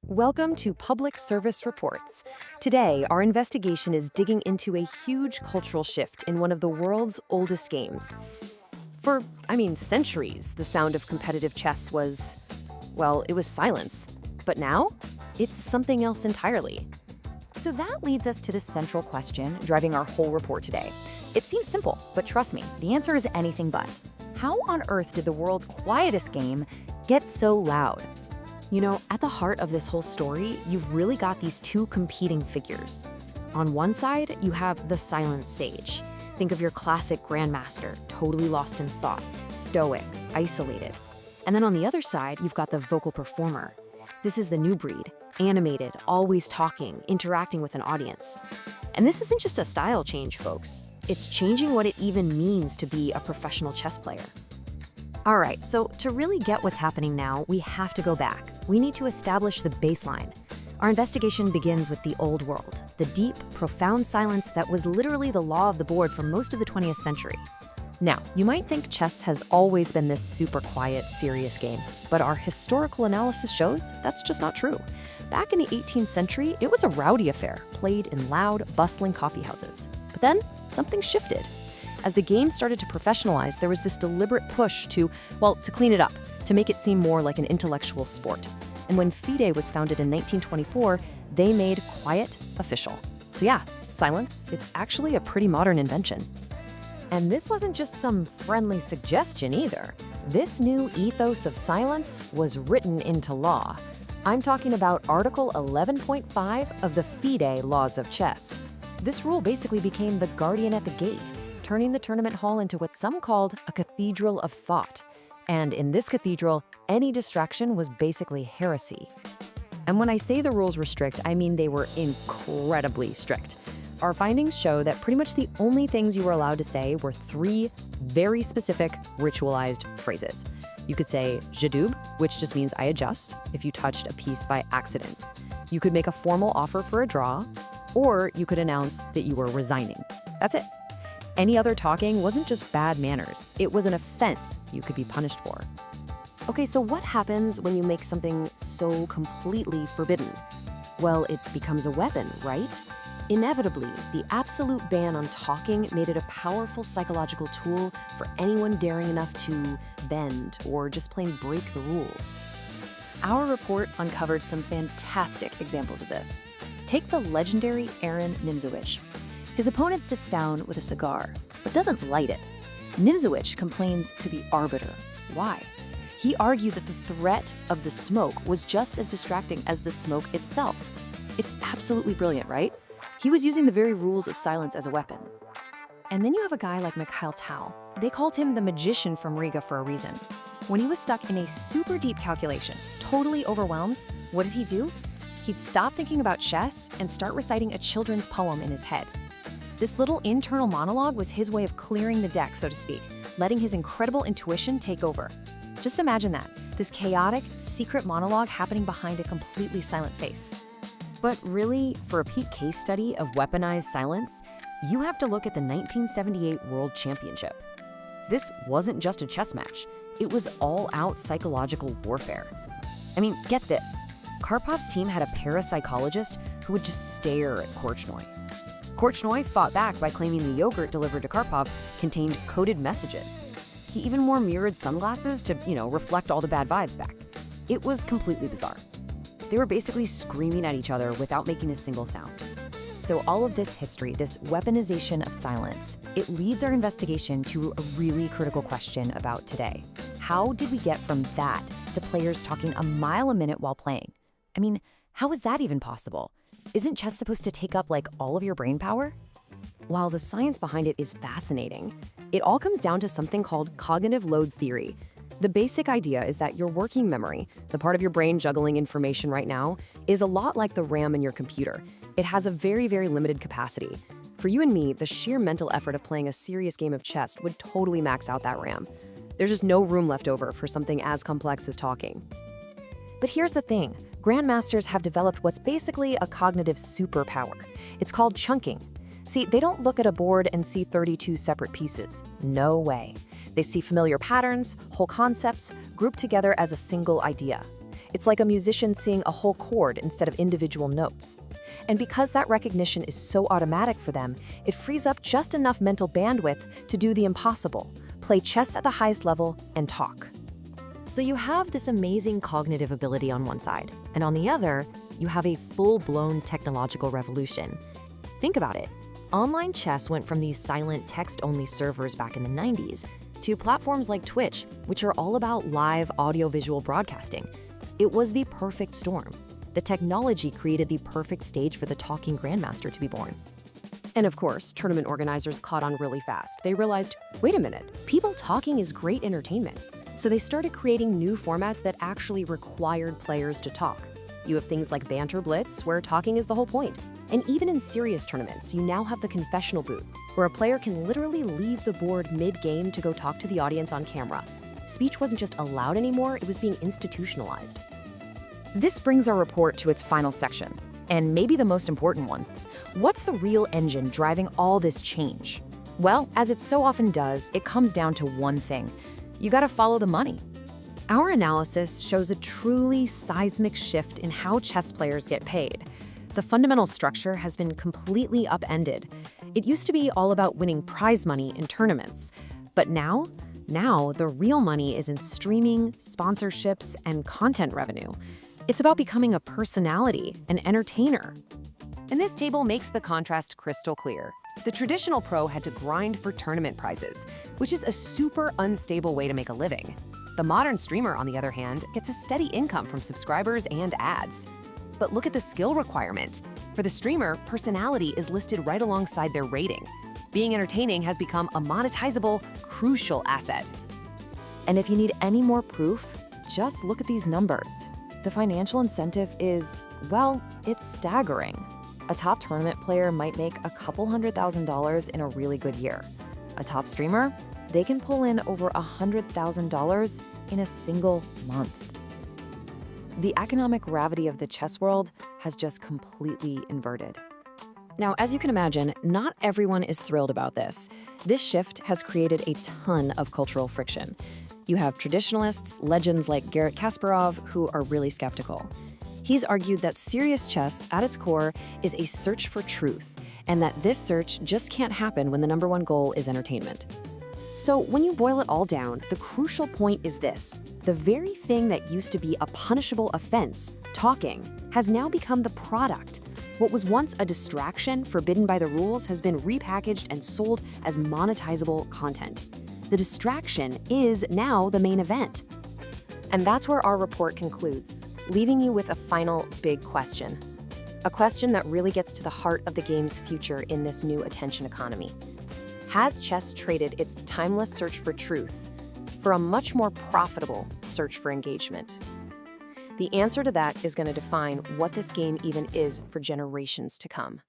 Welcome to Public Service Reports. Today, our investigation is digging into a huge cultural shift in one of the world's oldest games. For centuries, the sound of competitive chess was, well, it was silence. But now, it's something else entirely. So that leads us to the central question driving our whole report today. It seems simple, but trust me, the answer is anything but. How on earth did the world's quietest game get so loud? You know, at the heart of this whole story, you've really got these two competing figures. On one side, you have the silent sage. Think of your classic grandmaster, totally lost in thought, stoic, isolated. And then on the other side, you've got the vocal performer. This is the new breed, animated, always talking, interacting with an audience. And this isn't just a style change, folks. It's changing what it even means to be a professional chess player. All right, so to really get what's happening now, we have to go back. We need to establish the baseline. Our investigation begins with the old world, the deep, profound silence that was literally the law of the board for most of the 20th century. Now, you might think chess has always been this super quiet, serious game, but our historical analysis shows that's just not true. Back in the 18th century, it was a rowdy affair, played in loud, bustling coffeehouses. But then, something shifted. As the game started to professionalize, there was this deliberate push to clean it up, to make it seem more like an intellectual sport. And when FIDE was founded in 1924, they made quiet official. So yeah, silence, it's actually a pretty modern invention. And this wasn't just some friendly suggestion either. This new ethos of silence was written into law. I'm talking about Article 11.5 of the FIDE Laws of Chess. This rule basically became the guardian at the gate, turning the tournament hall into what some called a cathedral of thought. And in this cathedral, any distraction was basically heresy. And when I say the rules were strict, I mean they were incredibly strict. Our findings show that pretty much the only things you were allowed to say were three very specific ritualized phrases. You could say je double, which just means I adjust, if you touched a piece by accident. You could make a formal offer for a draw, or you could announce that you were resigning. That's it. Any other talking wasn't just bad manners, it was an offense you could be punished for. Okay, so what happens when you make something so completely forbidden? Well, it becomes a weapon, right? Inevitably, the absolute ban on talking made it a powerful psychological tool for anyone daring enough to bend or just plain break the rules. Our report uncovered some fantastic examples of this. Take the legendary Aaron Nimzowitsch. His opponent sits down with a cigar, but doesn't light it. Nimzowitsch complains to the arbiter. Why? He argued that the threat of the smoke was just as distracting as the smoke itself. It's absolutely brilliant, right? He was using the very rules of silence as a weapon. And then you have a guy like Mikhail Tal. They called him the magician from Riga for a reason. When he was stuck in a super deep calculation, totally overwhelmed, what did he do? He'd stop thinking about chess and start reciting a children's poem in his head. This little internal monologue was his way of clearing the deck, so to speak, letting his incredible intuition take over. Just imagine that, this chaotic, secret monologue happening behind a completely silent face. But really, for a peak case study of weaponized silence, you have to look at the 1978 World Championship. This wasn't just a chess match, it was all-out psychological warfare. I mean, get this. Karpov's team had a parapsychologist who would just stare at Korchnoi. Korchnoi fought back by claiming the yogurt delivered to Karpov contained coded messages. He even wore mirrored sunglasses to, reflect all the bad vibes back. It was completely bizarre. They were basically screaming at each other without making a single sound. So all of this history, this weaponization of silence, it leads our investigation to a really critical question about today. How did we get from that to players talking a mile a minute while playing? I mean, how is that even possible? Isn't chess supposed to take up all of your brain power? While the science behind it is fascinating, it all comes down to something called cognitive load theory. The basic idea is that your working memory, the part of your brain juggling information right now, is a lot like the RAM in your computer. It has a very, very limited capacity. For you and me, the sheer mental effort of playing a serious game of chess would totally max out that RAM. There's just no room left over for something as complex as talking. But here's the thing. Grandmasters have developed what's basically a cognitive superpower. It's called chunking. See, they don't look at a board and see 32 separate pieces. No way. They see familiar patterns, whole concepts, grouped together as a single idea. It's like a musician seeing a whole chord instead of individual notes. And because that recognition is so automatic for them, it frees up just enough mental bandwidth to do the impossible, play chess at the highest level and talk. So you have this amazing cognitive ability on one side, and on the other, you have a full-blown technological revolution. Think about it. Online chess went from these silent text-only servers back in the 90s to platforms like Twitch, which are all about live audiovisual broadcasting. It was the perfect storm. The technology created the perfect stage for the talking grandmaster to be born. And of course, tournament organizers caught on really fast. They realized, wait a minute, people talking is great entertainment. So they started creating new formats that actually required players to talk. You have things like Banter, Blitz, where talking is the whole point. And even in serious tournaments, you now have the confessional booth, where a player can literally leave the board mid-game to go talk to the audience on camera. Speech wasn't just allowed anymore, it was being institutionalized. This brings our report to its final section, and maybe the most important one. What's the real engine driving all this change? Well, as it so often does, it comes down to one thing. You gotta follow the money. Our analysis shows a truly seismic shift in how chess players get paid. The fundamental structure has been completely upended. It used to be all about winning prize money in tournaments. But now the real money is in streaming, sponsorships, and content revenue. It's about becoming a personality, an entertainer. And this table makes the contrast crystal clear. The traditional pro had to grind for tournament prizes, which is a super unstable way to make a living. The modern streamer, on the other hand, gets a steady income from subscribers and ads. But look at the skill requirement. For the streamer, personality is listed right alongside their rating. Being entertaining has become a monetizable, crucial asset. And if you need any more proof, just look at these numbers. The financial incentive is, well, it's staggering. A top tournament player might make a couple $100,000 in a really good year. A top streamer, they can pull in over $100,000 in a single month. The economic gravity of the chess world has just completely inverted. Now, as you can imagine, not everyone is thrilled about this. This shift has created a ton of cultural friction. You have traditionalists, legends like Garrett Kasparov, who are really skeptical. He's argued that serious chess, at its core, is a search for truth, and that this search just can't happen when the number one goal is entertainment. So when you boil it all down, the crucial point is this. The very thing that used to be a punishable offense, talking, has now become the product. What was once a distraction forbidden by the rules has been repackaged and sold as monetizable content. The distraction is now the main event. And that's where our report concludes, leaving you with a final big question. A question that really gets to the heart of the game's future in this new attention economy. Has chess traded its timeless search for truth for a much more profitable search for engagement? The answer to that is going to define what this game even is for generations to come.